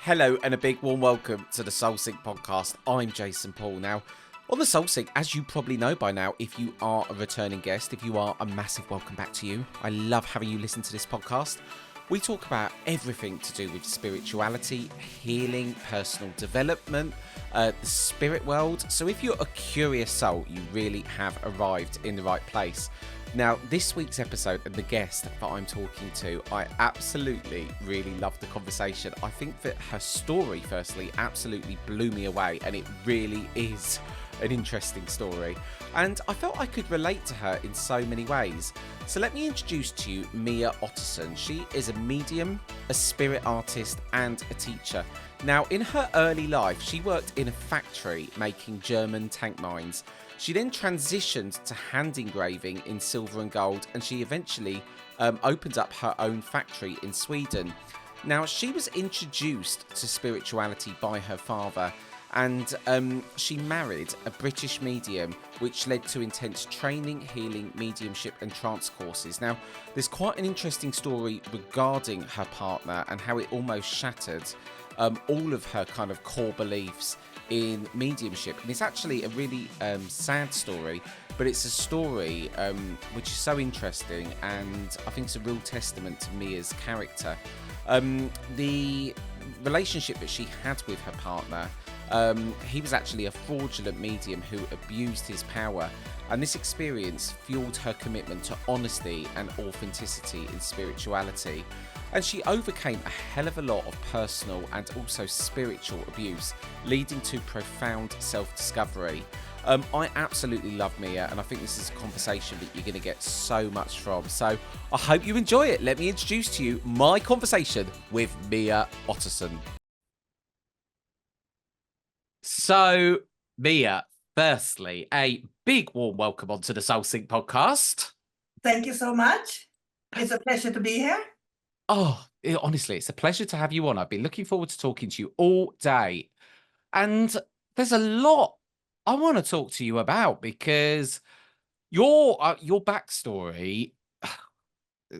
Hello and a big warm welcome to the Soul Sync podcast. I'm Jason Paul. Now, on the Soul Sync, as you probably know by now, if you are a returning guest, if you are, a massive welcome back to you. I love having you listen to this podcast. We talk about everything to do with spirituality, healing, personal development, the spirit world. So if you're a curious soul, you really have arrived in the right place. Now, this week's episode and the guest that I'm talking to, I absolutely really loved the conversation. I think that her story, firstly, absolutely blew me away, and it really is an interesting story. And I felt I could relate to her in so many ways. So let me introduce to you Mia Ottosson. She is a medium, a spirit artist, and a teacher. Now, in her early life, she worked in a factory making German tank mines. She then transitioned to hand engraving in silver and gold, and she eventually opened up her own factory in Sweden. Now, she was introduced to spirituality by her father, and she married a British medium, which led to intense training, healing, mediumship and trance courses. Now, there's quite an interesting story regarding her partner and how it almost shattered all of her kind of core beliefs in mediumship. And it's actually a really sad story, but it's a story which is so interesting, and I think it's a real testament to Mia's character. The relationship that she had with her partner, he was actually a fraudulent medium who abused his power, and this experience fueled her commitment to honesty and authenticity in spirituality. And she overcame a hell of a lot of personal and also spiritual abuse, leading to profound self-discovery. I absolutely love Mia, and I think this is a conversation that you're going to get so much from. So I hope you enjoy it. Let me introduce to you my conversation with Mia Ottosson. So, Mia, firstly, a big warm welcome onto the Soul Sync podcast. Thank you so much. It's a pleasure to be here. Oh, honestly, it's a pleasure to have you on. I've been looking forward to talking to you all day. And there's a lot I want to talk to you about, because your backstory,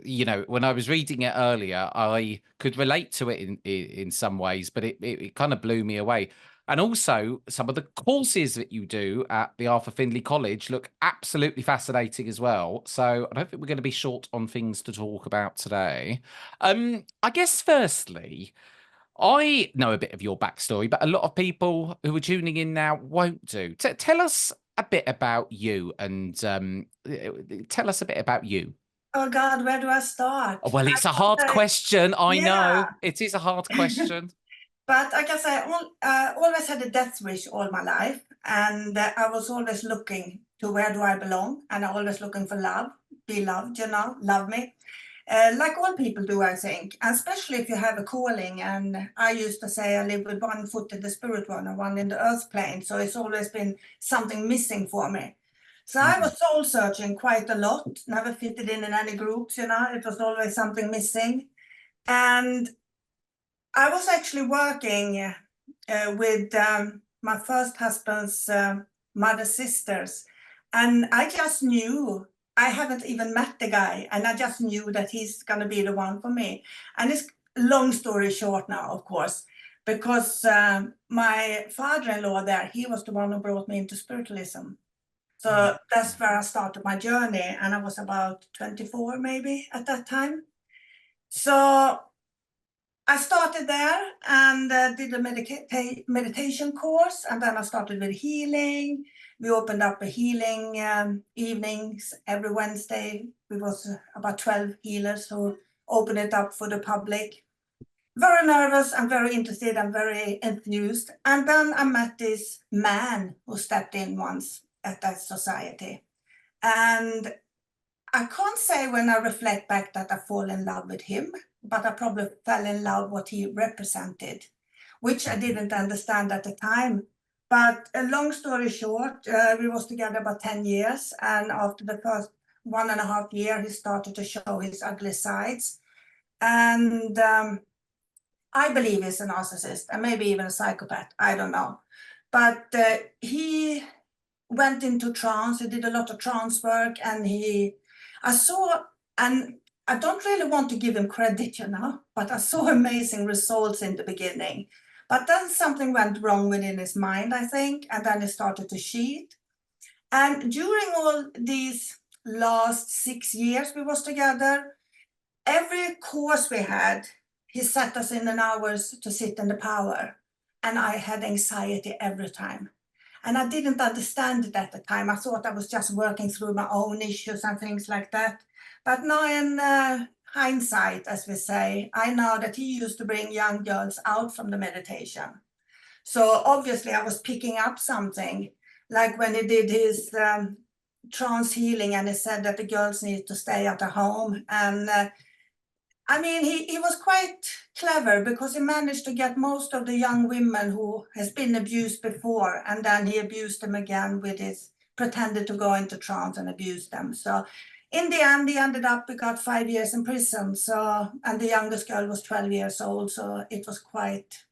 you know, when I was reading it earlier, I could relate to it in some ways, but it kind of blew me away. And also, some of the courses that you do at the Arthur Findlay College look absolutely fascinating as well. So I don't think we're going to be short on things to talk about today. I guess, firstly, I know a bit of your backstory, but a lot of people who are tuning in now won't do. Tell us a bit about you, and tell us a bit about you. Oh God, where do I start? Well, it's a hard question. I know Yeah. it is a hard question. But I guess I always had a death wish all my life, and I was always looking to where do I belong, and I'm always looking for love, be loved, love me. Like all people do, I think, and especially if you have a calling. And I used to say I live with one foot in the spirit world and one in the earth plane. So it's always been something missing for me. So I was soul searching quite a lot, never fitted in any groups, it was always something missing. And I was actually working with my first husband's mother's sisters. And I just knew, I haven't even met the guy, and I just knew that he's going to be the one for me. And it's long story short now, of course, because my father-in-law there, he was the one who brought me into spiritualism. So that's where I started my journey, and I was about 24 maybe at that time. So I started there and did a meditation course, and then I started with healing. We opened up a healing evenings every Wednesday. We was about 12 healers who opened it up for the public. Very nervous and very interested and very enthused. And then I met this man who stepped in once at that society. And I can't say when I reflect back that I fall in love with him, but I probably fell in love what he represented, which I didn't understand at the time. But a long story short, we was together about 10 years. And after the first 1.5 years, he started to show his ugly sides. And I believe he's a narcissist and maybe even a psychopath. I don't know. But he went into trance. He did a lot of trance work, and I saw, and I don't really want to give him credit, but I saw amazing results in the beginning. But then something went wrong within his mind, I think, and then he started to cheat. And during all these last 6 years we was together, every course we had, he sat us in an hours to sit in the power. And I had anxiety every time. And I didn't understand it at the time. I thought I was just working through my own issues and things like that. But now in hindsight, as we say, I know that he used to bring young girls out from the meditation. So obviously I was picking up something, like when he did his trance healing and he said that the girls need to stay at the home. And I mean, he was quite clever because he managed to get most of the young women who has been abused before, and then he abused them again with his pretended to go into trance and abuse them. So in the end, he ended up, we got 5 years in prison. So, and the youngest girl was 12 years old. So it was quite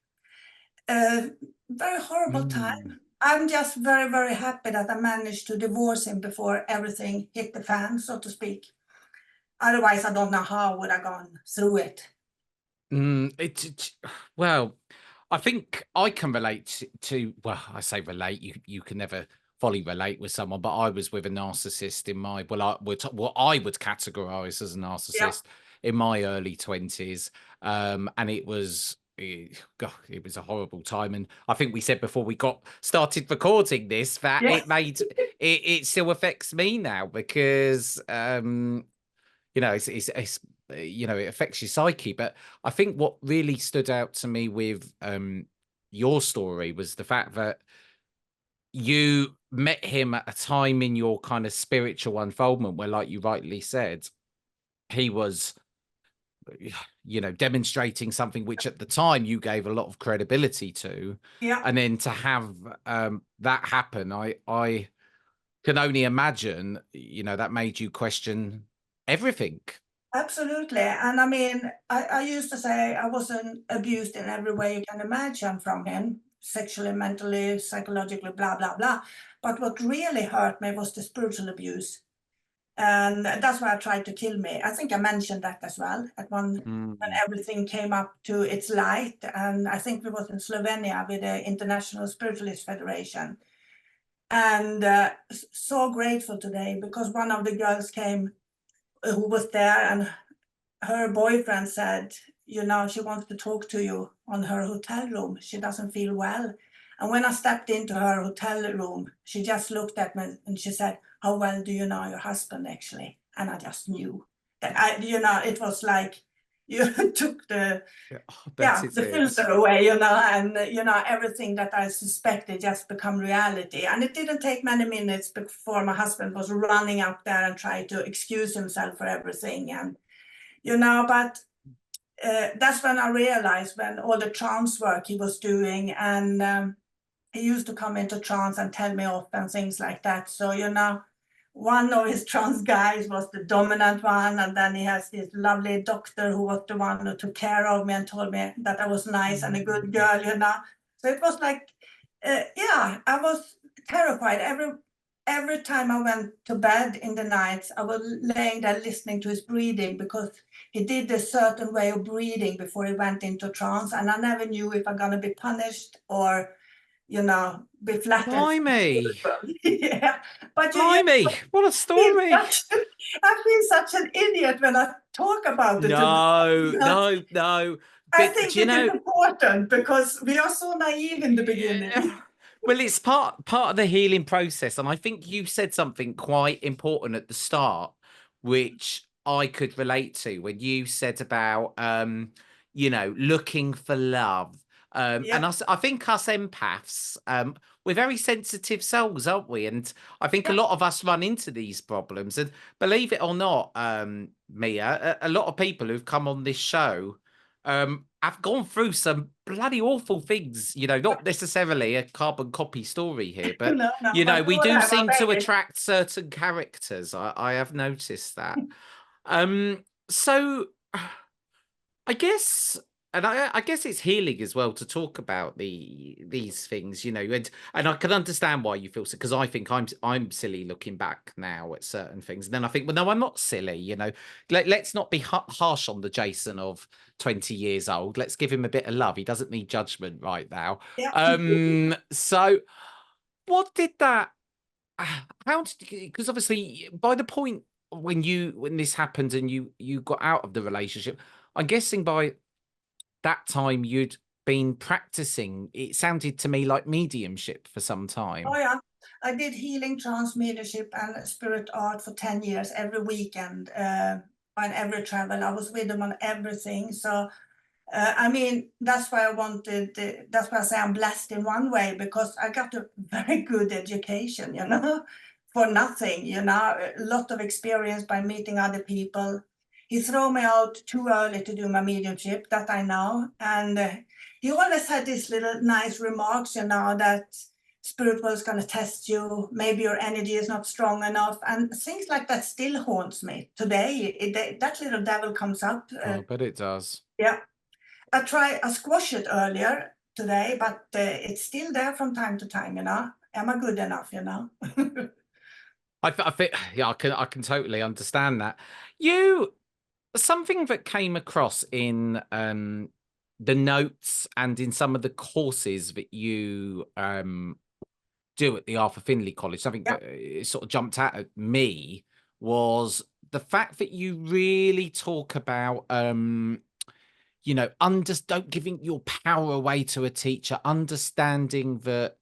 a very horrible time. I'm just very, very happy that I managed to divorce him before everything hit the fan, so to speak. Otherwise, I don't know how would I gone through it. Well, I think I can relate to, well, I say relate, you can never fully relate with someone, but I was with a narcissist in my, what I would categorize as a Yeah. narcissist in my early 20s. And it was, God, it was a horrible time. And I think we said before we got started recording this that Yeah. it still affects me now because, it's it affects your psyche. But I think what really stood out to me with your story was the fact that you met him at a time in your kind of spiritual unfoldment where, like you rightly said, he was demonstrating something which at the time you gave a lot of credibility to. Yeah. And then to have that happen, I can only imagine that made you question everything. Absolutely. And I mean, I used to say I wasn't abused in every way you can imagine from him, sexually, mentally, psychologically, blah, blah, blah. But what really hurt me was the spiritual abuse. And that's why I tried to kill me. I think I mentioned that as well at when everything came up to its light. And I think we was in Slovenia with the International Spiritualist Federation. And so grateful today because one of the girls came who was there, and her boyfriend said, she wants to talk to you on her hotel room. She doesn't feel well. And when I stepped into her hotel room, she just looked at me and she said, how well do you know your husband actually? And I just knew. It was like you took the filter away, and everything that I suspected just become reality. And it didn't take many minutes before my husband was running up there and tried to excuse himself for everything. And but that's when I realized, when all the trance work he was doing, and he used to come into trance and tell me off and things like that. So one of his trance guys was the dominant one, and then he has this lovely doctor who was the one who took care of me and told me that I was nice and a good girl. So it was like, I was terrified. Every time I went to bed in the nights, I was laying there listening to his breathing, because he did a certain way of breathing before he went into trance, and I never knew if I'm gonna be punished or be flattered. Blimey. Yeah, but Blimey, what a story. I feel such an idiot when I talk about it. No. I think it is important because we are so naive in the beginning. Yeah. Well, it's part of the healing process. And I think you said something quite important at the start, which I could relate to when you said about, looking for love. And I think us empaths, we're very sensitive souls, aren't we? And I think a lot of us run into these problems. And believe it or not, Mia, a lot of people who've come on this show I've gone through some bloody awful things, not necessarily a carbon copy story here, but, we do seem to attract certain characters. I have noticed that. So I guess And I guess it's healing as well to talk about these things, and I can understand why you feel so, because I think I'm silly looking back now at certain things, and then I think, well, no, I'm not silly. Let's not be harsh on the Jason of 20 years old. Let's give him a bit of love. He doesn't need judgment right now. Yeah. So what did that? How did? Because obviously, by the point when this happened and you got out of the relationship, I'm guessing by that time you'd been practicing. It sounded to me like mediumship for some Oh time. yeah, I did healing, trance, mediumship, and spirit art for 10 years every weekend, on every travel. I was with them on everything. So I mean, that's why I wanted. That's why I say I'm blessed in one way, because I got a very good education, for nothing. A lot of experience by meeting other people. He threw me out too early to do my mediumship, that I know, and he always had these little nice remarks, that spirit was going to test you. Maybe your energy is not strong enough, and things like that still haunts me today. That little devil comes up. Oh, but it does. Yeah. I squashed it earlier today, but it's still there from time to time, Am I good enough? I think, yeah, I can totally understand that. You Something that came across in the notes and in some of the courses that you do at the Arthur Findlay College, something Yeah, that sort of jumped out at me was the fact that you really talk about don't giving your power away to a teacher, understanding that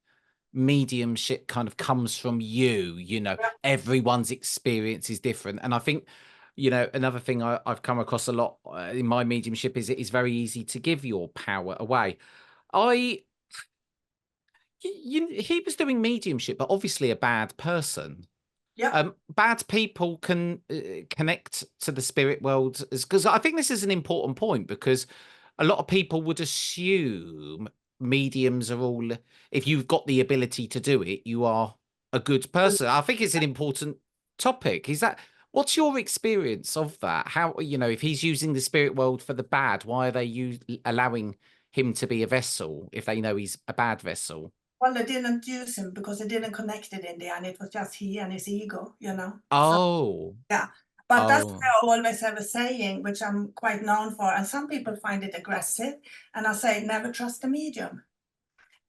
mediumship kind of comes from you. yeah, Everyone's experience is different. And I think, another thing I've come across a lot in my mediumship is it is very easy to give your power away. I, he was doing mediumship, but obviously a bad person. yeah, Bad people can connect to the spirit world, because I think this is an important point, because a lot of people would assume mediums are all, if you've got the ability to do it, you are a good person. I think it's an important topic. What's your experience of that? How, if he's using the spirit world for the bad, why are they allowing him to be a vessel if they know he's a bad vessel? Well, they didn't use him because they didn't connect it in the end. It was just he and his ego. So, Oh, yeah. But that's why oh, I always have a saying, which I'm quite known for, and some people find it aggressive, and I say, never trust a medium.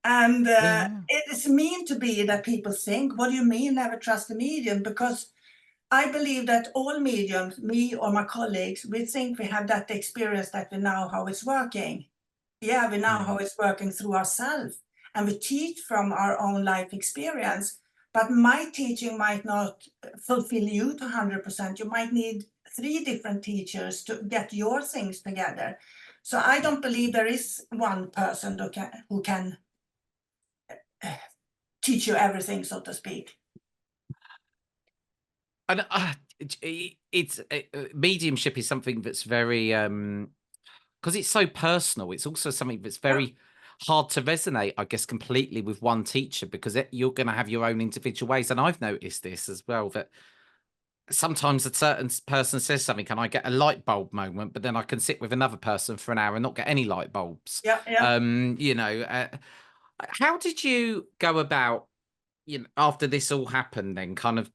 And yeah. it is mean to be that people think, what do you mean, never trust a medium? Because I believe that all mediums, me or my colleagues, we think we have that experience that we know how it's working. Yeah, we know how Mm. it's working through ourselves, and we teach from our own life experience. But my teaching might not fulfill you to 100%. You might need 3 different teachers to get your things together. So I don't believe there is one person who can teach you everything, so to speak. And it's mediumship is something that's very because it's so personal. It's also something that's Yeah, very hard to resonate, I guess, completely with one teacher, because you're going to have your own individual ways. And I've noticed this as well, that sometimes a certain person says something and I get a light bulb moment, but then I can sit with another person for an hour and not get any light bulbs. yeah, yeah. How did you go about, after this all happened, then kind of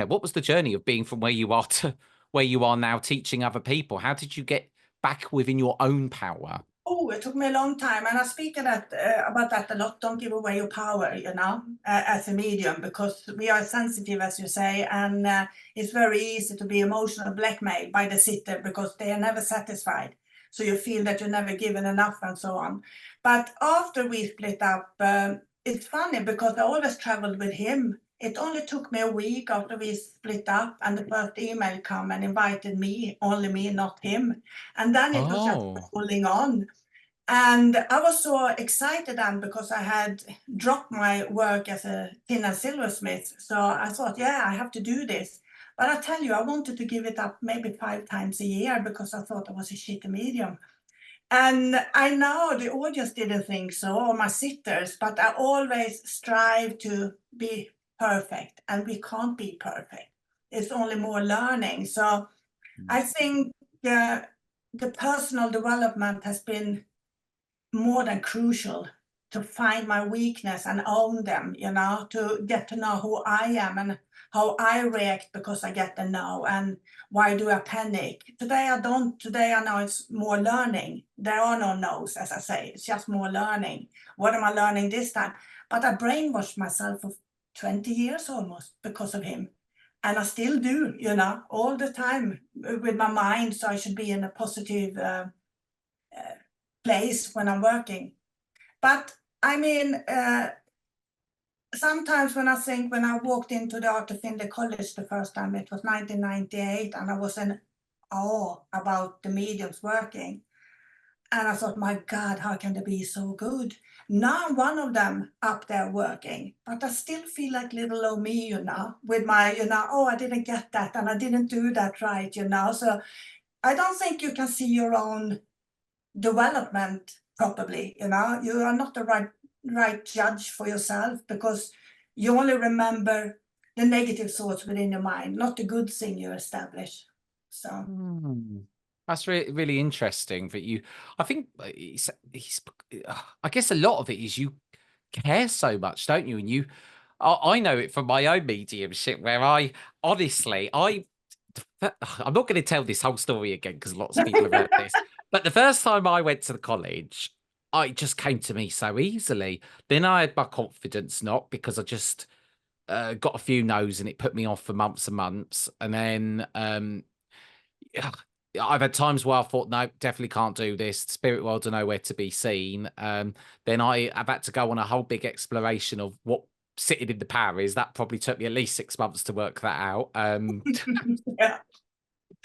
what was the journey of being from where you are to where you are now, teaching other people? How did you get back within your own power? Oh, it took me a long time, and I speak about that a lot. Don't give away your power, as a medium, because we are sensitive, as you say, and it's very easy to be emotional blackmailed by the sitter because they are never satisfied. So you feel that you're never given enough, and so on. But after we split up, it's funny because I always traveled with him. It only took me a week after we split up, and the first email come and invited me, only me, not him. And then it was just Oh, rolling on. And I was so excited then because I had dropped my work as a tin and silversmith. So I thought, yeah, I have to do this. But I tell you, I wanted to give it up maybe 5 times a year because I thought I was a shitty medium. And I know the audience didn't think so, or my sitters, but I always strive to be perfect, and we can't be perfect. It's only more learning. So I think uh, the personal development has been more than crucial to find my weakness and own them, you know, to get to know who I am and how I react because I get the no, and why do I panic. Today I don't. Today I know it's more learning. There are no no's, as I say. It's just more learning. What am I learning this time? But I brainwashed myself for 20 years almost because of him. And I still do, you know, all the time with my mind. So I should be in a positive place when I'm working. But I mean, sometimes when I walked into the Art of Findlay College the first time, it was 1998, and I was in awe about the mediums working. And I thought, my God, how can they be so good? Now I'm one of them up there working, but I still feel like little old me, you know, with my, you know, oh, I didn't get that and I didn't do that right, you know. So I don't think you can see your own development properly, you know. You are not the right judge for yourself, because you only remember the negative thoughts within your mind, not the good thing you establish. So that's really interesting that you, I think I guess a lot of it is you care so much, don't you? And I know it from my own mediumship, where I'm not going to tell this whole story again because lots of people have heard this. But the first time I went to the college, it just came to me so easily. Then I had my confidence knocked because I just got a few no's, and it put me off for months and months. And then I've had times where I thought, no, definitely can't do this. The spirit world are nowhere to be seen. Then I've had to go on a whole big exploration of what sitting in the power is. That probably took me at least 6 months to work that out. yeah.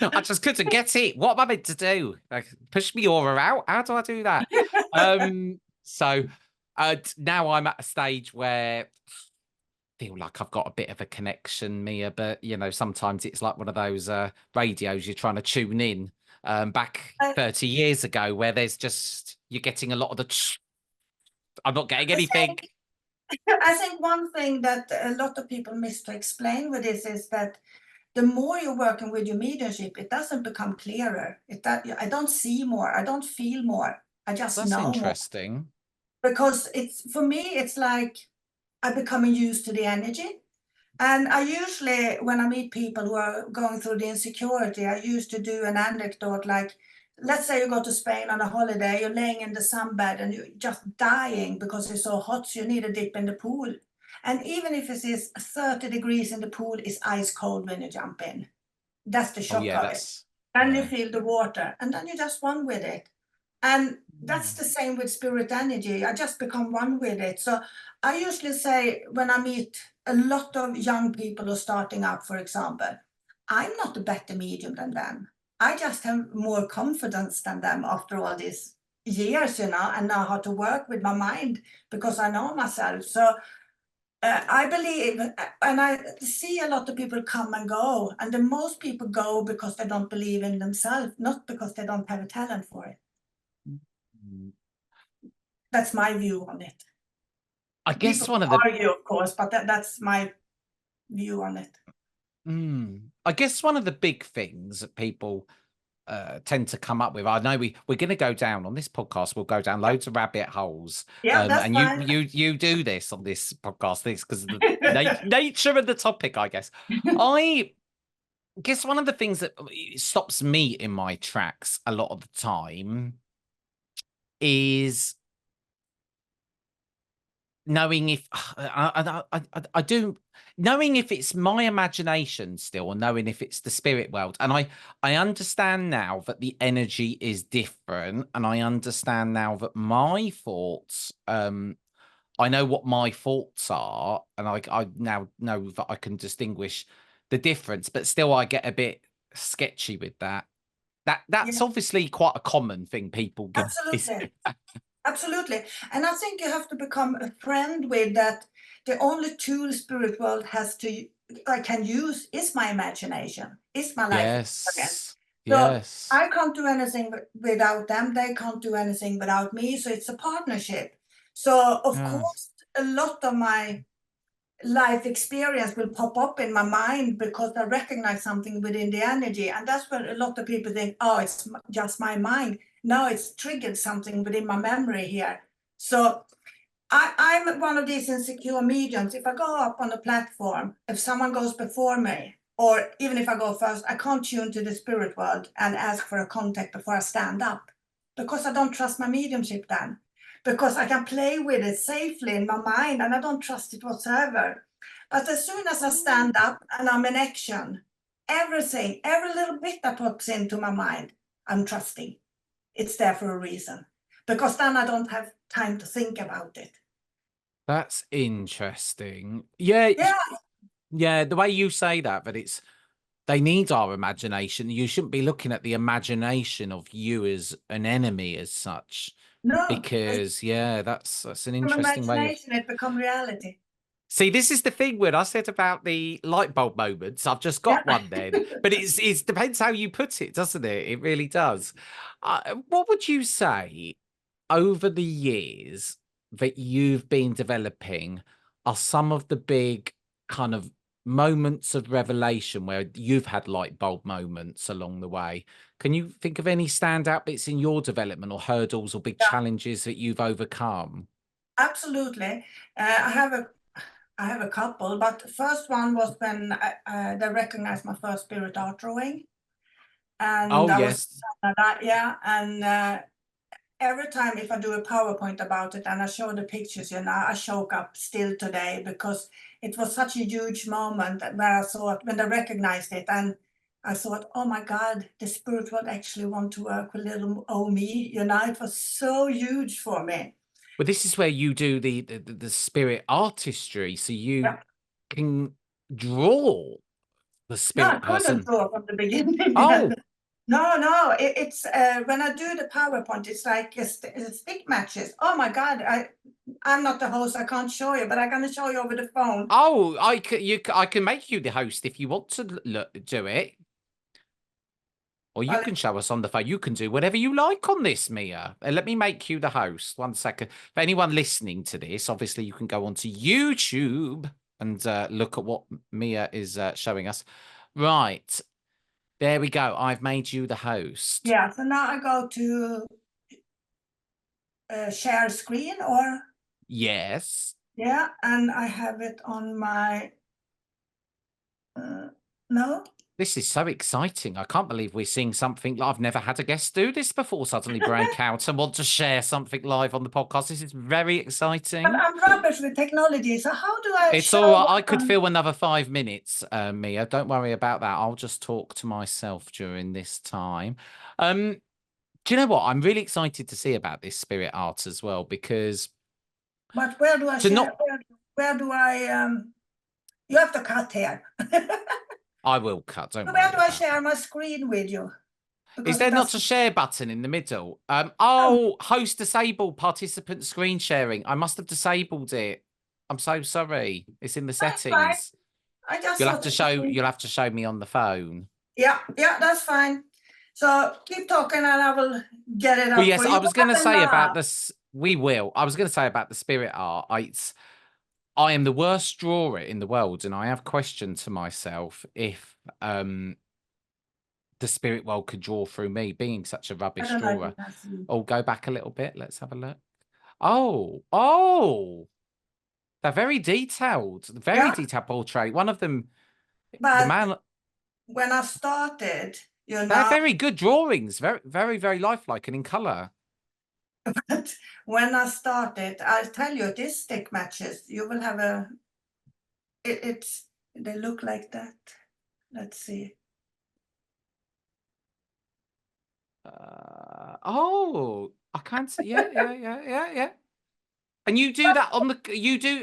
I just couldn't get it. What am I meant to do? Like, push me aura out? How do I do that? So now I'm at a stage where I feel like I've got a bit of a connection, Mia, but you know, sometimes it's like one of those radios you're trying to tune in back 30 years ago, where there's just, you're getting a lot of the I'm not getting anything. I think one thing that a lot of people miss to explain with this is that the more you're working with your mediumship, it doesn't become clearer. I don't see more. I don't feel more. I just That's know more. interesting. Because for me, it's like I'm becoming used to the energy. And I usually, when I meet people who are going through the insecurity, I used to do an anecdote like, let's say you go to Spain on a holiday, you're laying in the sunbed and you're just dying because it's so hot, so you need a dip in the pool. And even if it is 30 degrees in the pool, it's ice cold when you jump in. That's the shock of it. And you feel the water, and then you just one with it. And that's the same with spirit energy. I just become one with it. So I usually say, when I meet a lot of young people who are starting up, for example, I'm not a better medium than them. I just have more confidence than them after all these years, you know, and know how to work with my mind because I know myself. So I believe, and I see a lot of people come and go, and the most people go because they don't believe in themselves, not because they don't have a talent for it. That's my view on it. I guess people one of the argue, of course, but that's my view on it. I guess one of the big things that people tend to come up with, I know we're going to go down on this podcast, we'll go down loads of rabbit holes. Yeah, that's and fine. you do this on this podcast, this because of the nature of the topic, I guess. I guess one of the things that stops me in my tracks a lot of the time is knowing if I do, knowing if it's my imagination still, or knowing if it's the spirit world. And I understand now that the energy is different, and I understand now that my thoughts, I know what my thoughts are, and I now know that I can distinguish the difference, but still I get a bit sketchy with that. That's obviously quite a common thing people get. Absolutely. Absolutely. And I think you have to become a friend with that. The only tool spirit world I can use is my imagination, is my life experience. So I can't do anything without them. They can't do anything without me. So it's a partnership. So of course, a lot of my life experience will pop up in my mind because I recognize something within the energy. And that's where a lot of people think, oh, it's just my mind. No, it's triggered something within my memory here. So I'm one of these insecure mediums. If I go up on a platform, if someone goes before me, or even if I go first, I can't tune to the spirit world and ask for a contact before I stand up, because I don't trust my mediumship then. Because I can play with it safely in my mind and I don't trust it whatsoever. But as soon as I stand up and I'm in action, everything, every little bit that pops into my mind, I'm trusting. It's there for a reason. Because then I don't have time to think about it. That's interesting. Yeah, Yeah. yeah. The way you say that, but they need our imagination. You shouldn't be looking at the imagination of you as an enemy as such, No, because yeah, that's an from interesting way of. imagination, it become reality. See, this is the thing when I said about the light bulb moments, I've just got Yeah. one then, but it depends how you put it, doesn't it? It really does. What would you say over the years that you've been developing are some of the big kind of moments of revelation where you've had light bulb moments along the way? Can you think of any standout bits in your development or hurdles or big Yeah, challenges that you've overcome? absolutely. I have a couple, but the first one was when they recognized my first spirit art drawing. And Oh, I was, yes. yeah, and every time if I do a PowerPoint about it and I show the pictures, I choke up still today, because it was such a huge moment where I thought, when I recognized it, and I thought, oh my God, the spirit would actually want to work with little old me. It was so huge for me. Well, this is where you do the spirit artistry, so you Yeah. can draw the No, I spirit couldn't person. draw from the beginning. Oh, No, it's when I do the PowerPoint, it's like stick matches. Oh my God, I'm not the host, I can't show you, but I'm gonna show you over the phone. oh, I can make you the host if you want to do it, or you Well, can show us on the phone. You can do whatever you like on this, Mia. Let me make you the host. 1 second. For anyone listening to this, obviously you can go onto YouTube and look at what Mia is showing us. Right. There we go. I've made you the host. yeah, so now I go to share screen, or Yes. yeah, and I have it on my no. This is so exciting. I can't believe we're seeing something. I've never had a guest do this before, suddenly break out and want to share something live on the podcast. This is very But exciting. I'm rubbish with technology, so how do I It's show all right. I what could fill another 5 minutes, Mia. Don't worry about that. I'll just talk to myself during this time. Do you know what? I'm really excited to see about this spirit art as well, because But where do I to share? not, Where do I? You have to cut here. I will cut. Don't Where worry do I about share that. my screen with you? Is Because there it not a doesn't. share button in the middle? Oh, Oh, host disabled participant screen sharing. I must have disabled it. I'm so sorry. It's in the that's fine. settings. I just thought. You'll have to show me on the phone. Yeah, that's fine. So keep talking, and I will get it Well, up yes, for I you. was What going to happened say now? about this. We will. I was going to say about the spirit art. I am the worst drawer in the world, and I have questioned to myself if the spirit world could draw through me, being such a I rubbish don't know if you drawer. can see. Oh, go back a little bit. Let's have a look. Oh. They're very detailed, very Yeah, detailed portrait. One of them, the but man, when I started, they're very good drawings, very, very, very lifelike and in color. but when I started, I'll tell you, it is stick matches. You will have they look like that. Let's see. Oh, I can't see. Yeah. And you do that on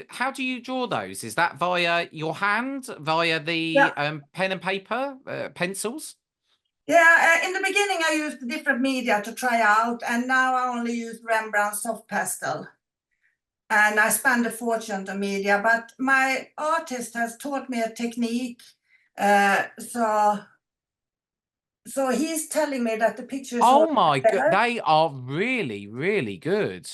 how do you draw those? Is that via your hand, via the Yeah. pen and paper, pencils? Yeah, in the beginning I used different media to try out, and now I only use Rembrandt soft pastel. And I spend a fortune on media, but my artist has taught me a technique. So he's telling me that the picture is Oh always my God, better. they are really, really good.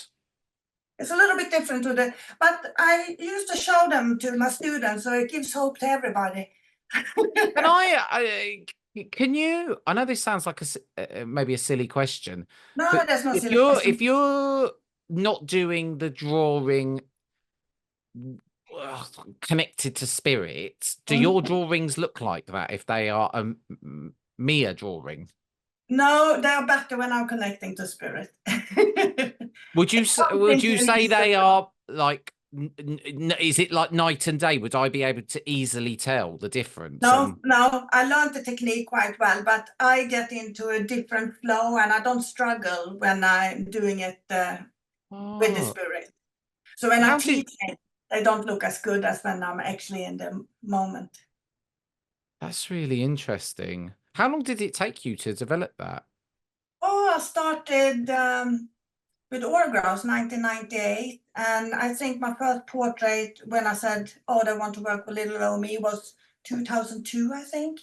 It's a little bit different to but I used to show them to my students, so it gives hope to everybody. Can can you? I know this sounds like maybe a silly question, No, but there's no if silly question. you're not doing the drawing connected to spirits, do your drawings look like that if they are a Mia drawing? No, they are better when I'm connecting to spirit. Would you Something say releases they them. are like? Is it like night and day? Would I be able to easily tell the difference? No, no, I learned the technique quite well, but I get into a different flow and I don't struggle when I'm doing it with the Oh, spirit. So when I'm how did teaching, they don't look as good as when I'm actually in the moment. that's really interesting. How long did it take you to develop that? Oh, I started with autographs 1998, and I think my first portrait when I said, oh, they want to work with little old me was 2002, I think.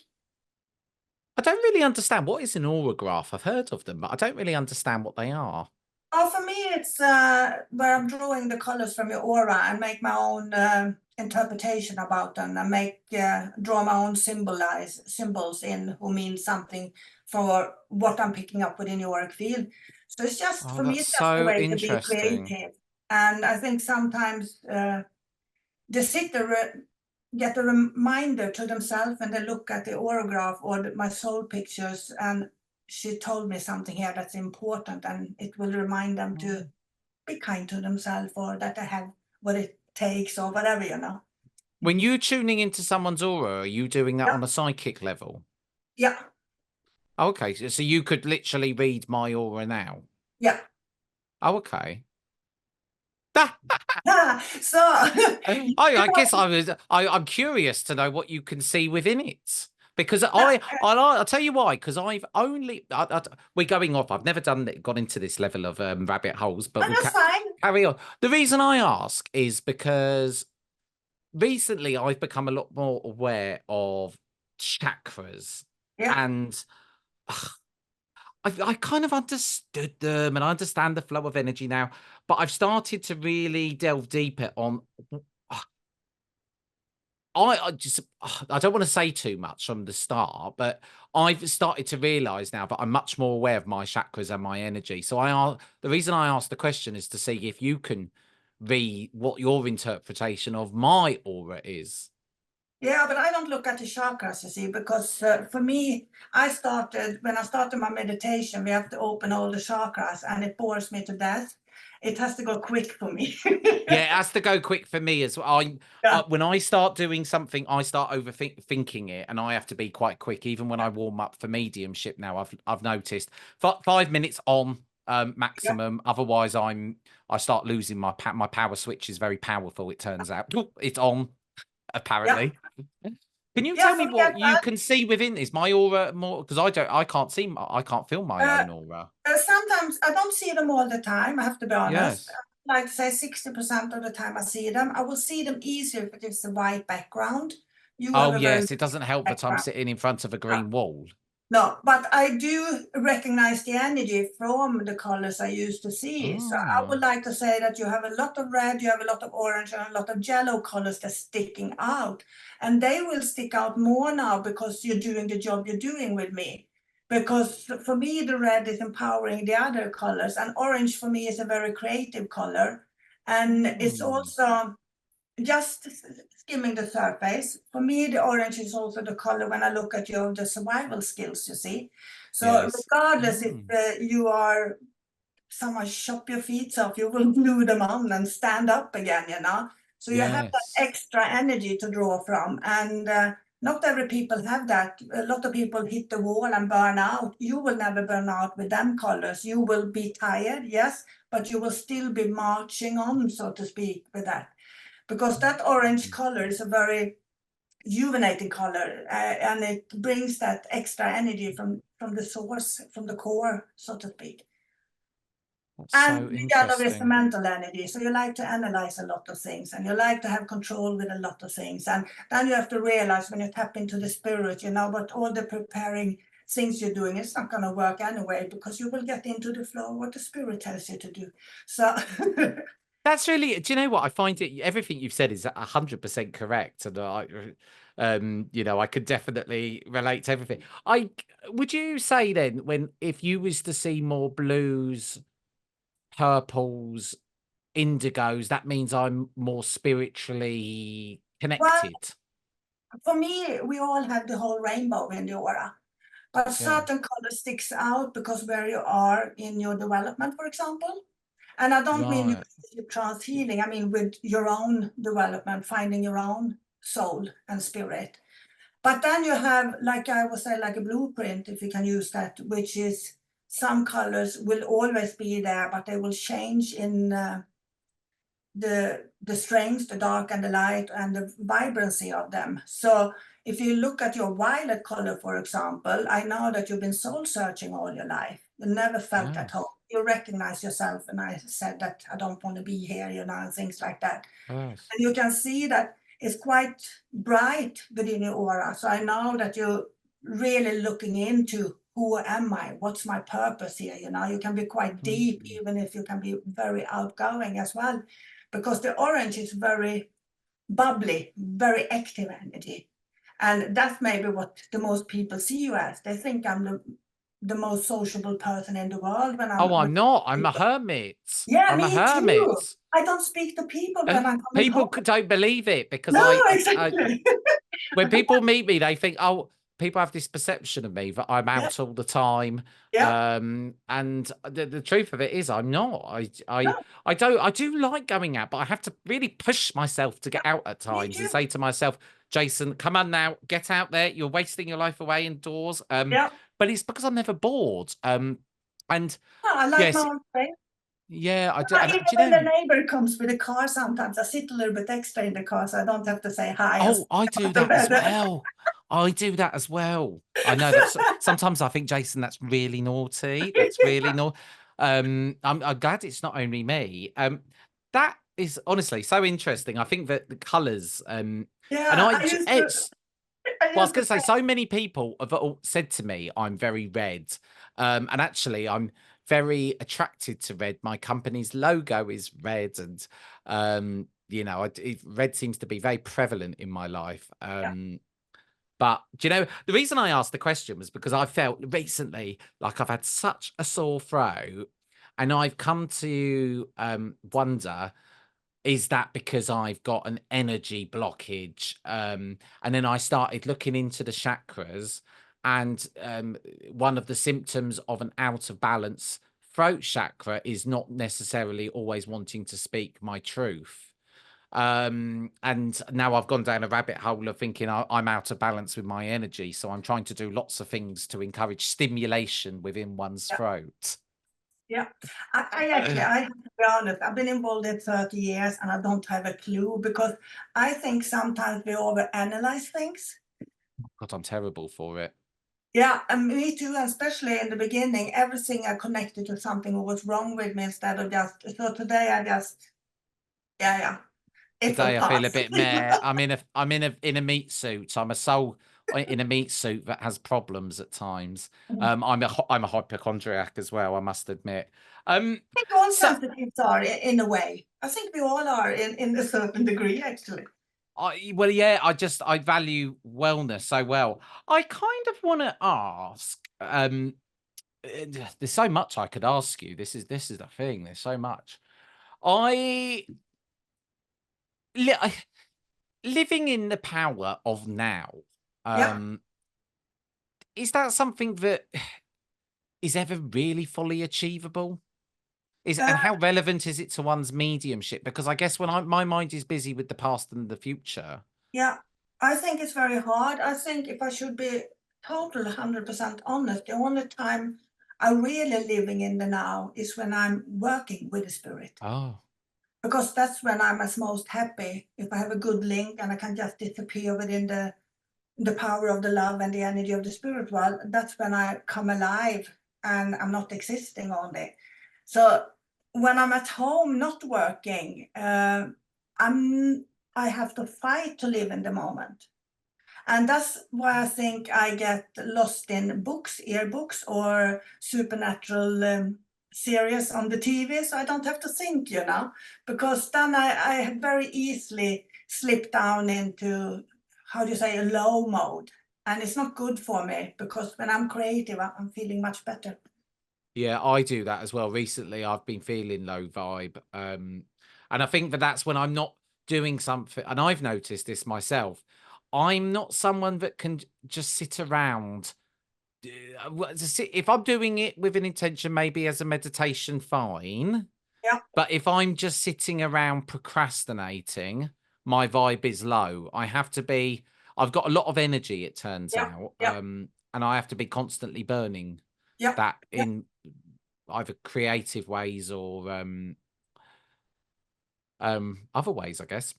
I don't really understand. What is an aurograph? I've heard of them, but I don't really understand what they are. Oh, for me, it's where I'm drawing the colors from your aura and make my own interpretation about them and draw my own symbols in who means something for what I'm picking up within your auric field. So it's just, Oh, for me, that's it's just a so way to be interesting. creative. And I think sometimes the sitter get a reminder to themselves when they look at the autograph or my soul pictures, and she told me something here that's important, and it will remind them to be kind to themselves, or that they have what it takes, or whatever, you know. When you're tuning into someone's aura, are you doing that Yeah, on a psychic level? yeah, Okay, so you could literally read my aura now. yeah. Oh, okay. So I guess I'm curious to know what you can see within it because yeah, I'll tell you why, because I've only we're going off. I've never got into this level of rabbit holes, but we'll that's fine. carry on. The reason I ask is because recently I've become a lot more aware of chakras, Yeah, and I kind of understood them and I understand the flow of energy now, but I've started to really delve deeper on. I just I don't want to say too much from the start, but I've started to realize now that I'm much more aware of my chakras and my energy. So the reason I asked the question is to see if you can read what your interpretation of my aura is. yeah, but I don't look at the chakras, you see, because for me, when I started my meditation, we have to open all the chakras, and it bores me to death. It has to go quick for me. Yeah, it has to go quick for me as well. Yeah, When I start doing something, I start overthinking it, and I have to be quite quick. Even when I warm up for mediumship now, I've noticed 5 minutes on yeah, maximum. Otherwise, I start losing my power switch is very powerful. It turns out it's on yeah, apparently. Can you yeah. tell For me me, what you can see within this? My aura more because I can't see. I can't feel my uh, own aura. sometimes I don't see them all the time, I have to be honest. Yes. Like say 60% of the time I see them. I will see them easier if it is a white background. You have Oh a very yes, white it doesn't help that I'm background. sitting in front of a Yeah. green wall. No, but I do recognize the energy from the colors I used to see. So I would Oh. like to say that you have a lot of red, you have a lot of orange, and a lot of yellow colors that's sticking out. And they will stick out more now because you're doing the job you're doing with me. Because for me, the red is empowering the other colors, and orange for me is a very creative color. And it's Mm. also just skimming the surface. For me, the orange is also the color when I look at the survival skills, you see. So Yes. regardless if Mm. you are someone chop your feet off, you will glue them on and stand up again, you know. So you have that Yes. extra energy to draw from. And not every people have that. A lot of people hit the wall and burn out. You will never burn out with them colors. You will be tired, yes, but you will still be marching on, so to speak, with that. Because that orange Mm. color is a very rejuvenating color, and it brings that extra energy from the source, from the core, so to speak. That's And so the yellow is the interesting. mental energy. So you like to analyze a lot of things, and you like to have control with a lot of things. And then you have to realize when you tap into the spirit, you know, but all the preparing things you're doing, it's not going to work anyway, because you will get into the flow of what the spirit tells you to do. So That's really, do you know what? I find it, everything you've said is 100% correct. And I could definitely relate to everything. Would you say then, if you was to see more blues, purples, indigos, that means I'm more spiritually Well, connected? for me, we all have the whole rainbow in the aura, but Yeah. certain color sticks out because where you are in your development, for example. And I don't mean you Right. trance healing. I mean with your own development, finding your own soul and spirit. But then you have, like I would say, like a blueprint, if you can use that, which is some colors will always be there, but they will change in the strength, the dark and the light, and the vibrancy of them. So if you look at your violet color, for example, I know that you've been soul searching all your life. You never felt at home. Yes. You recognize yourself, and I said that I don't want to be here, and things like that. Yes. And you can see that it's quite bright within your aura. So I know that you're really looking into who am I? What's my purpose here? You can be quite deep, Mm. even if you can be very outgoing as well, because the orange is very bubbly, very active energy. And that's maybe what the most people see you as. They think I'm the most sociable person in the world when Oh, I'm with I'm not. I'm a people. hermit. Yeah, I'm a me too. hermit. I don't speak to people Uh, when I'm coming People home. don't believe it because No, I exactly. when people meet me, they think, oh, people have this perception of me that I'm Yeah, out all the time. yeah. And the truth of it is I'm not. No, I do like going out, but I have to really push myself to get out at me times and too. say to myself, Jason, come on now, get out there. You're wasting your life away indoors. Yeah. But it's because I'm never bored. And No, I like my yes, own space. yeah, I do. And Even do you when the know? neighbor comes with a car, sometimes I sit a little bit extra in the car so I don't have to say hi and Oh, I do about the that as weather. well. I do that as well. I know that's sometimes I think, Jason, that's really naughty. That's really naughty. I'm glad it's not only me. That is honestly so interesting. I think that the colours, and Yeah, it's I well, I was used to going to say, say, so many people have all said to me, I'm very red. And actually, I'm very attracted to red. My company's logo is red. And, red seems to be very prevalent in my life. yeah, But, the reason I asked the question was because I felt recently like I've had such a sore throat. And I've come to wonder, is that because I've got an energy blockage? And then I started looking into the chakras, and one of the symptoms of an out of balance throat chakra is not necessarily always wanting to speak my truth. And now I've gone down a rabbit hole of thinking I'm out of balance with my energy. So I'm trying to do lots of things to encourage stimulation within one's yeah, throat. yeah. I have to be honest, I've been involved in 30 years and I don't have a clue because I think sometimes we overanalyze things. God, I'm terrible for it. Yeah, and me too, and especially in the beginning, everything I connected to something what was wrong with me instead of just, so today I just, yeah, yeah, it will Today I feel a pass. bit meh. I'm in a meat suit. I'm a soul in a meat suit that has problems at times. I'm a hypochondriac as well, I must admit. Think all So sensitives are in a way. I think we all are in a certain degree, actually. yeah, I value wellness so well. I kind of want to ask, there's so much I could ask you. This is the thing. There's so much. I li- living in the power of now. Yeah. Um, is that something that is ever really fully achievable? And Uh, how relevant is it to one's mediumship? Because I guess when my mind is busy with the past and the future. yeah. I think it's very hard. I think if I should be total 100% honest, the only time I really living in the now is when I'm working with the spirit. Oh, Because that's when I'm as most happy. If I have a good link and I can just disappear within the power of the love and the energy of the spirit world, that's when I come alive and I'm not existing only. So when I'm at home not working, I'm I have to fight to live in the moment. And that's why I think I get lost in books, earbooks, or supernatural series on the TV, so I don't have to think, because then I very easily slip down into, how do you say, a low mode. And it's not good for me, because when I'm creative, I'm feeling much better. Yeah, I do that as well. Recently, I've been feeling low vibe. And I think that's when I'm not doing something. And I've noticed this myself. I'm not someone that can just sit around. If I'm doing it with an intention, maybe as a meditation, fine. Yeah, But if I'm just sitting around procrastinating, my vibe is low. I've got a lot of energy, it turns yeah, out. yeah, And I have to be constantly burning yeah, that yeah. in either creative ways or other ways, I guess.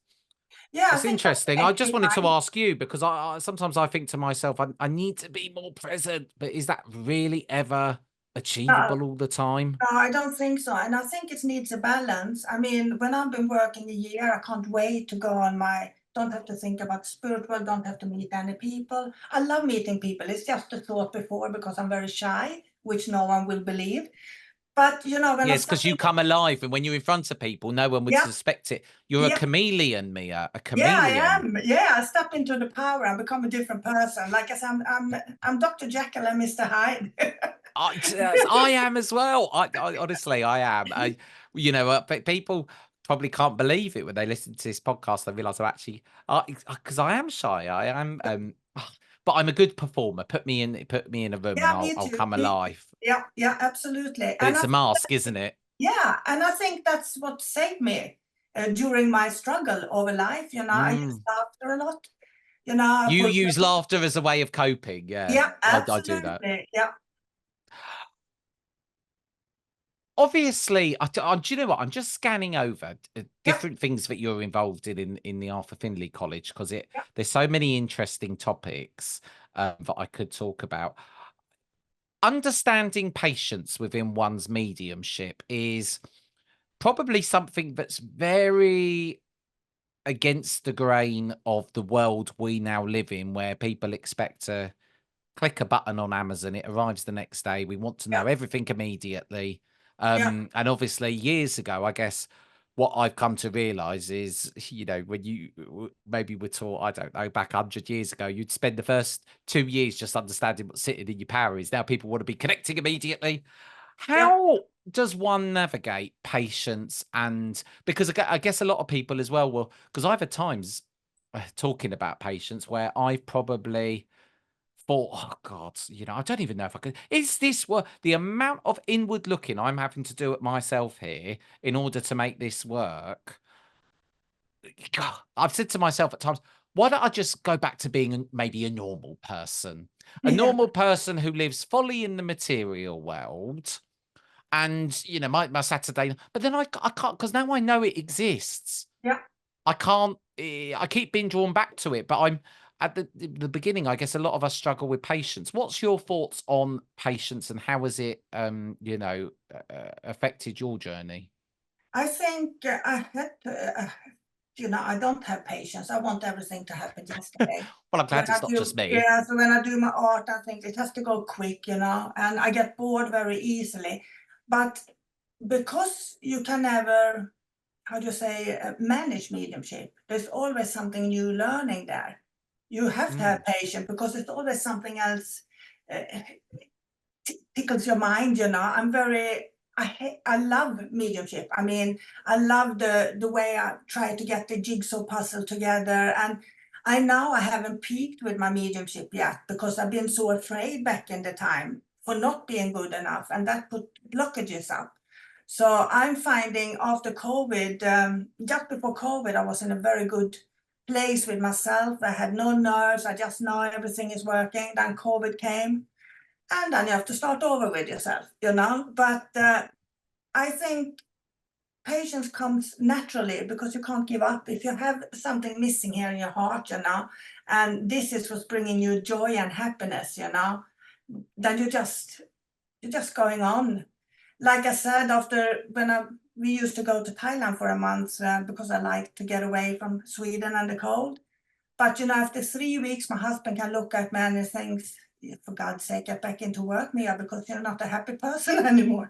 Yeah, I It's think that's interesting. I just actually wanted to fine. ask you because I sometimes I think to myself, I need to be more present, but is that really ever No, achievable all the time? no, I don't think so. And I think it needs a balance. I mean, when I've been working a year, I can't wait to go on don't have to think about spiritual, don't have to meet any people. I love meeting people. It's just a thought before, because I'm very shy, which no one will believe. But, when I Yes, step because you into, come alive, and when you're in front of people, no one would yeah, suspect it. You're a yeah, chameleon, Mia, a yeah, I chameleon. am. Yeah, I step into the power and become a different person. Like I said, I'm Dr. Jekyll and Mr. Hyde. I am as well. I honestly, I am. People probably can't believe it when they listen to this podcast. They realize I'm actually, because I am shy. I am, but I'm a good performer. Put me in a room, and Yeah, I'll me too. come Me too. alive. Yeah, yeah, absolutely. But And it's I a mask, isn't it? Yeah, and I think that's what saved me during my struggle over life. I use Mm. laughter a lot. I You pull. use laughter as a way of coping. Yeah, Yeah, I do that. absolutely. Yeah, Obviously, do you know what? I'm just scanning over yeah, different things that you're involved in the Arthur Findlay College because yeah, there's so many interesting topics that I could talk about. Understanding patience within one's mediumship is probably something that's very against the grain of the world we now live in, where people expect to click a button on Amazon, it arrives the next day. We want to yeah, know everything immediately. yeah, And obviously, years ago, I guess what I've come to realize is, when maybe we're taught, I don't know, back 100 years ago, you'd spend the first 2 years just understanding what's sitting in your power is. Now people want to be connecting immediately. yeah. How does one navigate patience? And because I guess a lot of people as well will, because I've had times talking about patience where I've probably thought, oh God, I don't even know if I could. Is this what the amount of inward looking I'm having to do at myself here in order to make this work? God, I've said to myself at times, why don't I just go back to being maybe a normal person? A Yeah, normal person who lives fully in the material world and, my Saturday, but then I can't because now I know it exists. yeah. I can't. I keep being drawn back to it, but I'm at the beginning. I guess a lot of us struggle with patience. What's your thoughts on patience, and how has it, affected your journey? I think I had to, I don't have patience. I want everything to happen yesterday. Well, I'm glad it's not just me. Yeah, so when I do my art, I think it has to go quick, and I get bored very easily. But because you can never, how do you say, manage mediumship, there's always something new learning there. You have to have Mm, patience, because it's always something else uh, tickles your mind. I love mediumship. I mean, I love the way I try to get the jigsaw puzzle together. And I haven't peaked with my mediumship yet, because I've been so afraid back in the time for not being good enough, and that put blockages up. So I'm finding after COVID, just before COVID, I was in a very good place with myself. I had no nerves. I just know everything is working. Then COVID came, and then you have to start over with yourself. But I think patience comes naturally, because you can't give up. If you have something missing here in your heart, and this is what's bringing you joy and happiness, then you're just going on. Like I said, we used to go to Thailand for a month, because I like to get away from Sweden and the cold. But after 3 weeks, my husband can look at me and he thinks, for God's sake, get back into work, Mia, because you're not a happy person anymore.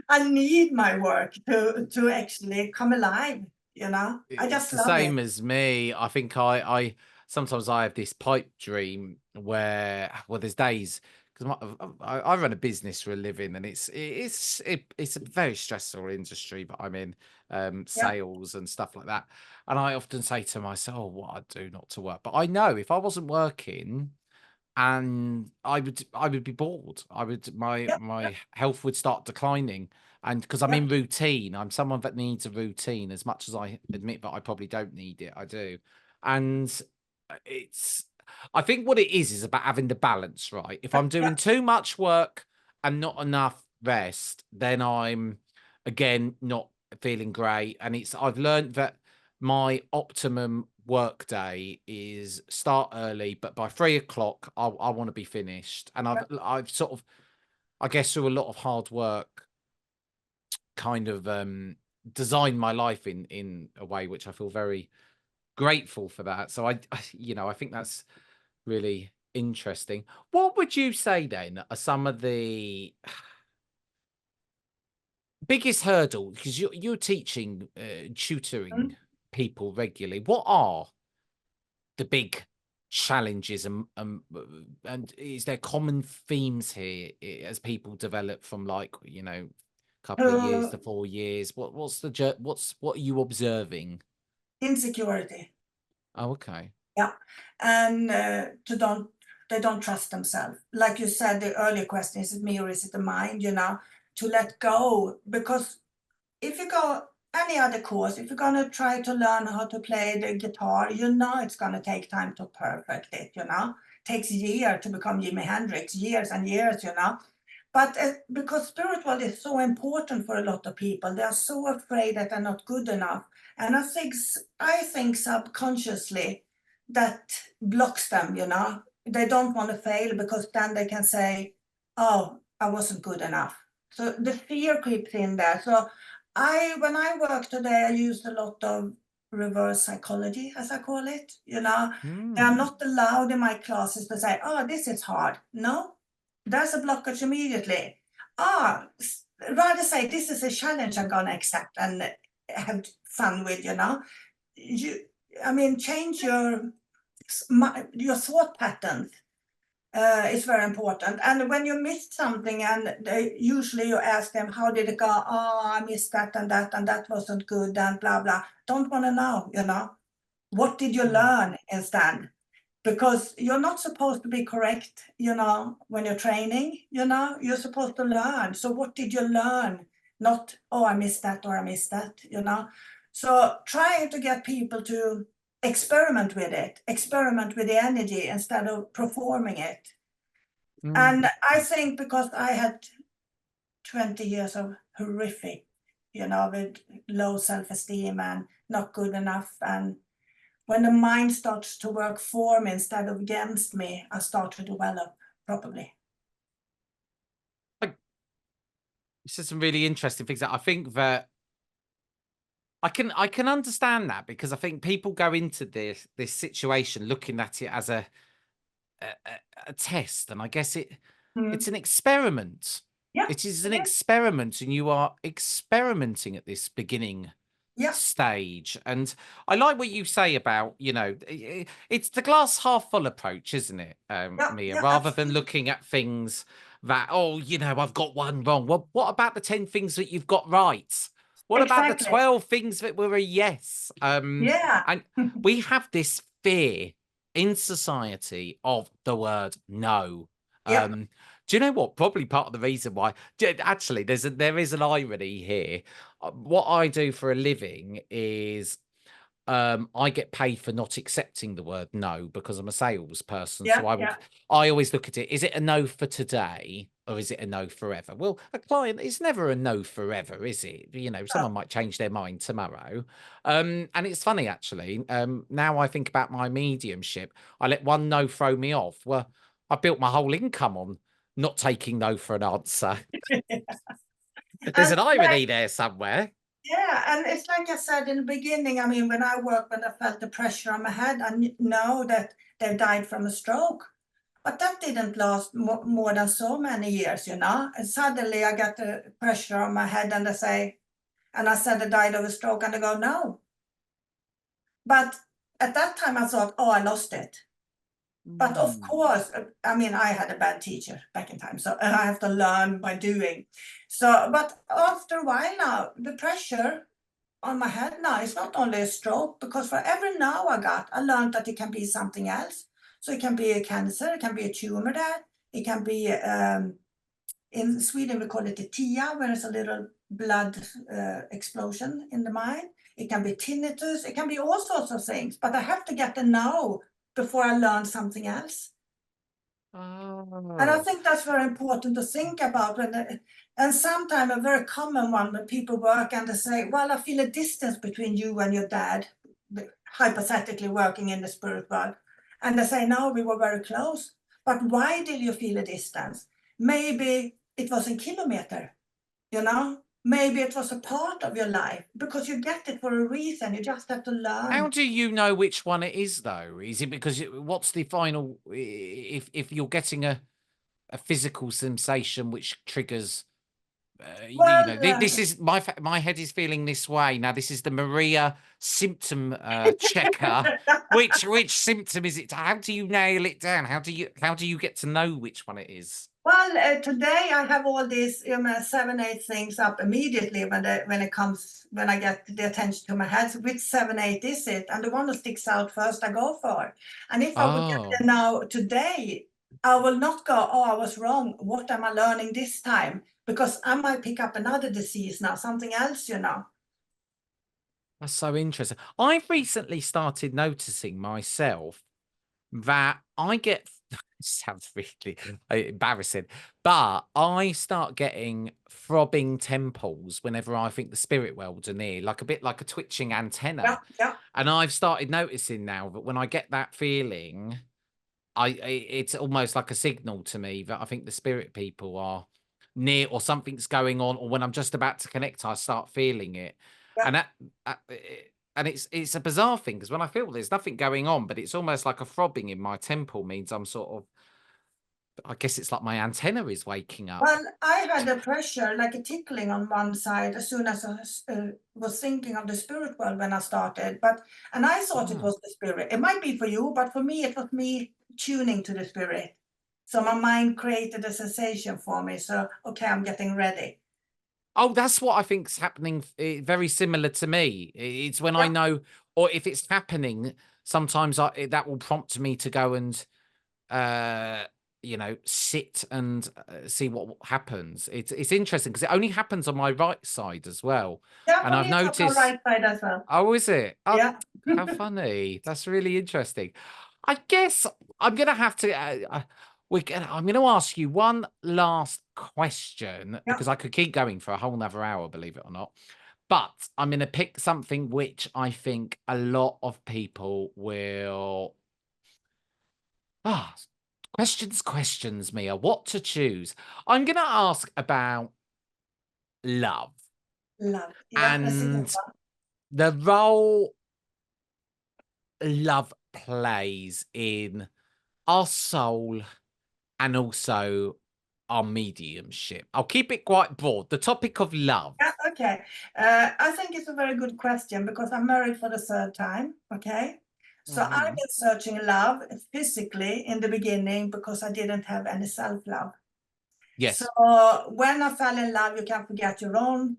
I need my work to actually come alive, you know. I It's just the love same it. as me. I think I sometimes I have this pipe dream where, well, there's days because I run a business for a living, and it's a very stressful industry that I'm in, Yeah, sales and stuff like that. And I often say to myself, oh, what I'd do not to work. But I know if I wasn't working, and I would be bored. My yeah, yeah, my health would start declining, and because I'm yeah, in routine, I'm someone that needs a routine. As much as I admit that I probably don't need it, I do. And it's I think what it is about having the balance, right? If I'm yeah, doing too much work and not enough rest, then I'm again not feeling great. And I've learned that my optimum work day is start early, but by 3 o'clock, I want to be finished. And yeah. I've sort of, I guess, through a lot of hard work, kind of designed my life in a way which I feel very grateful for that. So I think that's really interesting. What would you say then are some of the biggest hurdle, because you're teaching, tutoring Mm. people regularly? What are the big challenges, and is there common themes here, as people develop from, like, couple of years To to 4 years? What are you observing? insecurity. Oh, okay. Yeah, and they don't trust themselves. Like you said, the earlier question, is it me or is it the mind? You know, to let go, because if you go any other course, if you're gonna try to learn how to play the guitar, you know it's gonna take time to perfect it. You know, takes years to become Jimi Hendrix, years and years. You know, but because spiritual is so important for a lot of people, they are so afraid that they're not good enough, and I think subconsciously that blocks them. You know, they don't want to fail because then they can say, "Oh, I wasn't good enough." So the fear creeps in there. So when I work today, I use a lot of reverse psychology, as I call it. You know, I'm Hmm. not allowed in my classes to say, "Oh, this is hard." No, there's a blockage immediately. Rather say, "This is a challenge I'm gonna accept and have fun with." You know, you, I mean, change your thought patterns is very important. And when you missed something, and usually you ask them, "How did it go?" "Oh, I missed that and that wasn't good," and blah blah. Don't want to know, you know. What did you Hmm. learn instead? Because you're not supposed to be correct, you know, when you're training. You know, you're supposed to learn. So what did you learn? Not, "Oh, I missed that or I missed that," you know. So trying to get people to experiment with it, experiment with the energy instead of performing it. Hmm. And I think because I had 20 years of horrific, you know, with low self-esteem and not good enough. And when the mind starts to work for me instead of against me, I start to develop properly. Like, it's just some really interesting things that I think that I can understand that, because I think people go into this situation looking at it as a, a a test, and I guess it's Mm. an experiment. Yeah, It is it an is. experiment, and you are experimenting at this beginning Yeah, stage. And I like what you say about, it's the glass half full approach, isn't it, yeah, Mia? yeah, Rather than absolutely. looking at things that, oh, I've got one wrong. Well, what about the 10 things that you've got right? What about the Exactly. 12 things that were a yes? Yeah. And we have this fear in society of the word no. Yep. Do you know what? Probably part of the reason why, actually, there is an irony here. What I do for a living is, I get paid for not accepting the word no, because I'm a salesperson. So Yeah, yeah, I always look at it. Is it a no for today, or is it a no forever? Well, a client is never a no forever, is it? no, Someone might change their mind tomorrow. And it's funny, actually. Now I think about my mediumship, I let one no throw me off. Well, I built my whole income on not taking no for an answer. There's and an irony there somewhere. yeah, and it's like I said in the beginning. I mean, when I felt the pressure on my head, I know that they died from a stroke. But that didn't last more than so many years, you know. And suddenly I got the pressure on my head, and I said I died of a stroke, and they go, no. But at that time I thought, oh, I lost it. But of course, I mean, I had a bad teacher back in time, so I have to learn by doing. So, but after a while now, the pressure on my head now is not only a stroke, because for every now I learned that it can be something else. So it can be a cancer, it can be a tumor there, it can be, in Sweden we call it a TIA, where there's a little blood explosion in the mind. It can be tinnitus, it can be all sorts of things, but I have to get the now before I learn something else. And I Oh. think that's very important to think about. And sometimes a very common one when people work and they say, well, I feel a distance between you and your dad, hypothetically working in the spirit world. And they say, no, we were very close. But why did you feel a distance? Maybe it was in kilometer, you know? Maybe it was a part of your life, because you get it for a reason. You just have to learn. How do you know which one it is, though? Is it because what's the final? If you're getting a physical sensation which triggers, Well, this is my head is feeling this way now. This is the Maria symptom checker. Which symptom is it? How do you nail it down? How do you get to know which one it is? Well, today I have all these 7, 8 things up immediately when I get the attention to my head. So which 7, 8 is it? And the one that sticks out first, I go for. And if I would get Oh. there now today, I will not go, oh, I was wrong. What am I learning this time? Because I might pick up another disease now, something else, you know. That's so interesting. I've recently started noticing myself that I get sounds really embarrassing, but I start getting throbbing temples whenever I think the spirit worlds are near, like a bit like a twitching Yeah, antenna. yeah. And I've started noticing now that when I get that feeling, it's almost like a signal to me that I think the spirit people are near or something's going on, or when I'm just about to connect, I start feeling it. Yeah. And that, and it's a bizarre thing, because when I feel there's nothing going on, but it's almost like a throbbing in my temple means I'm sort of, I guess it's like my antenna is waking up. Well, I had a pressure, like a tickling on one side, as soon as I was thinking of the spirit world when I started. And I thought it Ah. was the spirit. It might be for you, but for me, it was me tuning to the spirit. So my mind created a sensation for me. So, okay, I'm getting ready. Oh, that's what I think's happening. Very similar to me. It's when I Yeah. know, or if it's happening, sometimes that will prompt me to go and sit and see what happens. It's interesting because it only happens on my right side as well. Yeah, And for me, I've it's on the noticed, right side as well. oh, is it? Oh, Yeah. how funny. That's really interesting. I guess I'm gonna have to I'm gonna ask you one last question, Yeah. because I could keep going for a whole nother hour, believe it or not. But I'm gonna pick something which I think a lot of people will questions, Mia. What to choose? I'm going to ask about love Love. Yeah, that's a good and one. the role love plays in our soul and also our mediumship. I'll keep it quite broad. The topic of love. Yeah, okay. I think it's a very good question, because I'm married for the 3rd time. Okay. So I've Mhm. been searching love physically in the beginning, because I didn't have any self-love. So Yes. when I fell in love, you can forget your own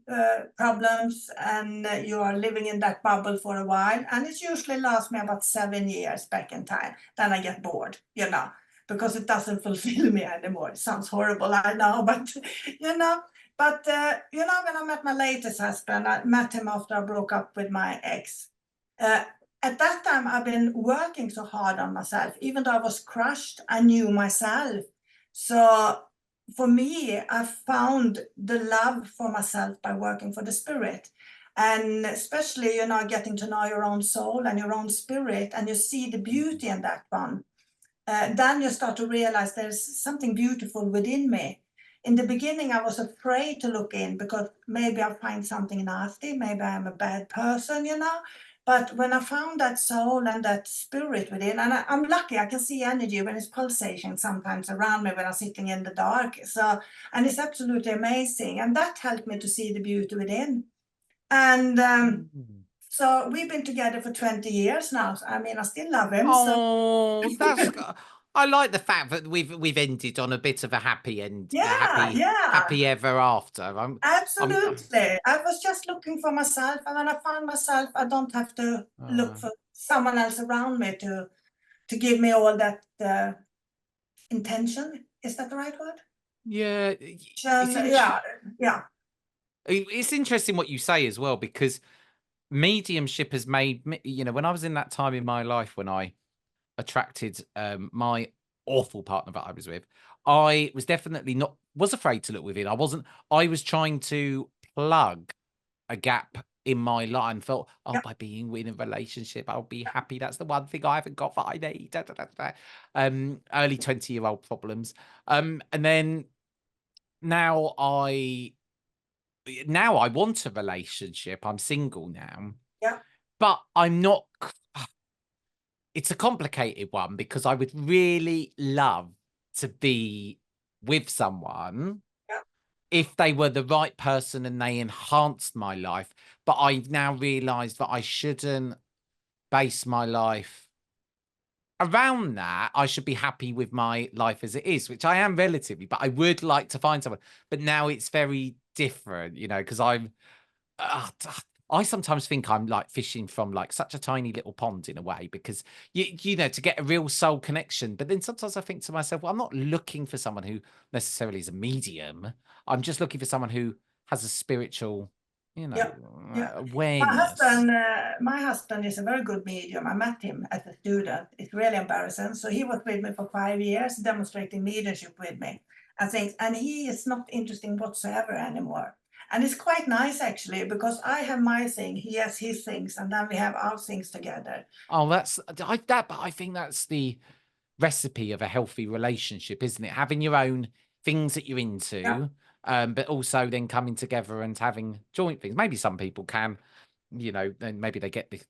problems, and you are living in that bubble for a while. And it usually lasts me about 7 years back in time. Then I get bored, you know, because it doesn't fulfill me anymore. It sounds horrible, I know, but you know. But when I met my latest husband, I met him after I broke up with my ex. Uh, at that time, I've been working so hard on myself. Even though I was crushed, I knew myself. So for me, I found the love for myself by working for the spirit. And especially, getting to know your own soul and your own spirit, and you see the beauty in that one. Then you start to realize there's something beautiful within me. In the beginning, I was afraid to look in, because maybe I'll find something nasty, maybe I'm a bad person, But when I found that soul and that spirit within, and I'm lucky, I can see energy when it's pulsating sometimes around me when I'm sitting in the dark. So, and it's absolutely amazing. And that helped me to see the beauty within. And so we've been together for 20 years now. I mean, I still love him. Oh, that's. I like the fact that we've ended on a bit of a happy end, Yeah, yeah. happy ever after. Absolutely. I was just looking for myself, and when I found myself, I don't have to look for someone else around me to give me all that intention. Is that the right word? Yeah, Yeah. It's interesting what you say as well, because mediumship has made me, when I was in that time in my life when I attracted my awful partner that I was with, I was definitely was afraid to look within. I was trying to plug a gap in my life and felt, by being in a relationship, I'll be happy. That's the one thing I haven't got that I need. Da, da, da, da. Early 20-year-old problems. And then now I want a relationship. I'm single now. Yeah. But I'm not. It's a complicated one, because I would really love to be with someone if they were the right person and they enhanced my life. But I've now realized that I shouldn't base my life around that. I should be happy with my life as it is, which I am relatively, but I would like to find someone. But now it's very different, because I sometimes think I'm like fishing from like such a tiny little pond in a way, because to get a real soul connection. But then sometimes I think to myself, well, I'm not looking for someone who necessarily is a medium. I'm just looking for someone who has a spiritual, awareness. My husband is a very good medium. I met him as a student. It's really embarrassing. So he was with me for 5 years, demonstrating mediumship with me and things. And he is not interesting whatsoever anymore. And it's quite nice, actually, because I have my thing, he has his things, and then we have our things together. Oh, but I think that's the recipe of a healthy relationship, isn't it? Having your own things that you're into, but also then coming together and having joint things. Maybe some people can, then maybe they get the,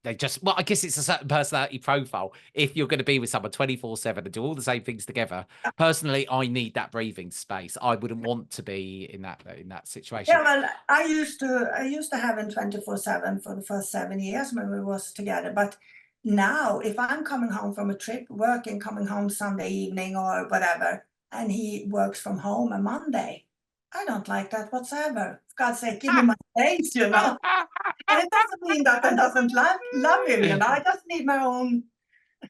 they just, well, I guess it's a certain personality profile. If you're going to be with someone 24/7 and do all the same things together, personally, I need that breathing space. I wouldn't want to be in that situation. Yeah, well, I used to have him 24/7 for the first 7 years when we was together. But now, if I'm coming home from a trip, working, coming home Sunday evening or whatever, and he works from home on Monday, I don't like that whatsoever. For God's sake, give me my space, And it doesn't mean that I doesn't love him, I just need my own.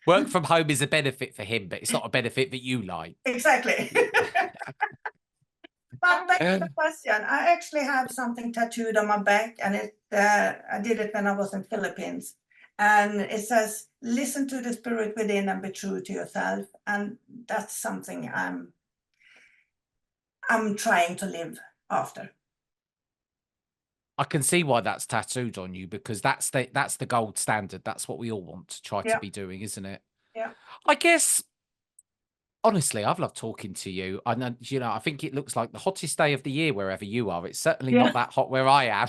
Work from home is a benefit for him, but it's not a benefit that you like. Exactly. But back to the question, I actually have something tattooed on my back, and I did it when I was in Philippines. And it says, listen to the spirit within and be true to yourself. And that's something I'm trying to live after. I can see why that's tattooed on you, because that's the gold standard. That's what we all want to try to be doing, isn't it? Yeah. I guess, honestly, I've loved talking to you. And I think it looks like the hottest day of the year wherever you are. It's certainly not that hot where I am.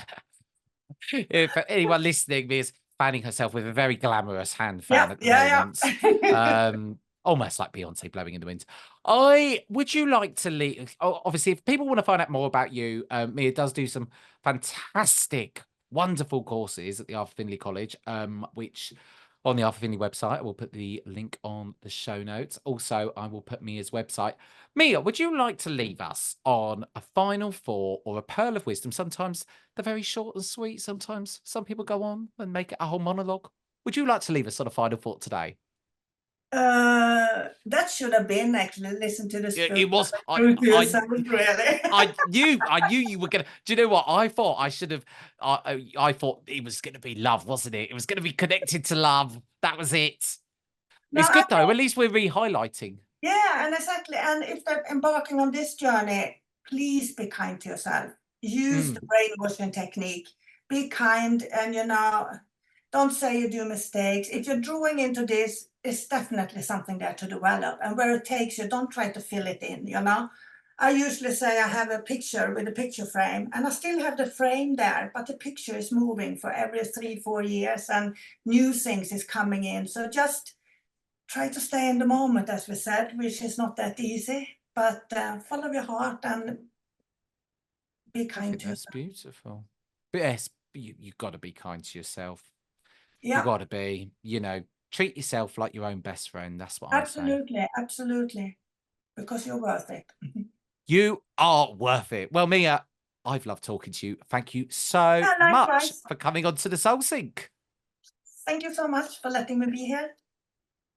If anyone listening is fanning herself with a very glamorous hand fan at the moment. Almost like Beyonce blowing in the wind. Would you like to leave? Obviously, if people want to find out more about you, Mia does do some fantastic, wonderful courses at the Arthur Findlay College, which on the Arthur Findlay website, I will put the link on the show notes. Also, I will put Mia's website. Mia, would you like to leave us on a final thought or a pearl of wisdom? Sometimes they're very short and sweet. Sometimes some people go on and make it a whole monologue. Would you like to leave us on a final thought today? That should have been actually listen to the spirit. It was. Really. I knew you were gonna. Do you know what I thought? I should have. I thought it was gonna be love, wasn't it? It was gonna be connected to love. That was it. No, it's good though. At least we're re-highlighting. Yeah, and exactly. And if they're embarking on this journey, please be kind to yourself. Use the brainwashing technique. Be kind, and don't say you do mistakes. If you're drawing into this, it's definitely something there to develop. And where it takes you, don't try to fill it in, I usually say I have a picture with a picture frame, and I still have the frame there, but the picture is moving for every 3-4 years, and new things is coming in. So just try to stay in the moment, as we said, which is not that easy, but follow your heart and be I kind think to that's yourself. beautiful. But yes, you've got to be kind to yourself. You Yeah, got to be, treat yourself like your own best friend. That's what I say. absolutely, absolutely, because you're worth it. You are worth it. Well, Mia, I've loved talking to you. Thank you so Yeah, much likewise. for coming on to the Soul Sync. Thank you so much for letting me be here.